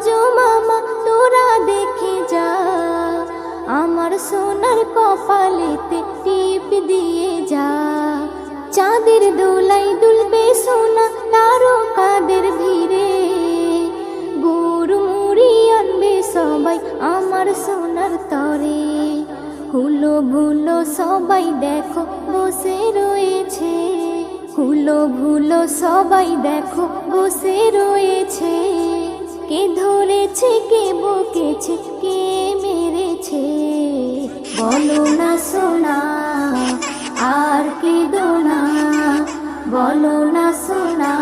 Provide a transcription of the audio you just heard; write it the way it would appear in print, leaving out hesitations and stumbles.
আজও মামা তোরা দেখে যা, আমার সোনার কপালেতে টিপ দিয়ে যা। চাঁদের দোলাই দুলবে সোনা তারকাদের ভিড়ে, গুড় মুড়ি আনবে সবাই আমার সোনার তরে। হুলো ভুলো সবাই দেখো বসে রয়েছে, হুলো ভুলো সবাই দেখো বসে রয়েছে। কে ধরেছে কে বকেছে কে মেরেছে, বলো না সোনা আর কেঁদো না, বলো না সোনা।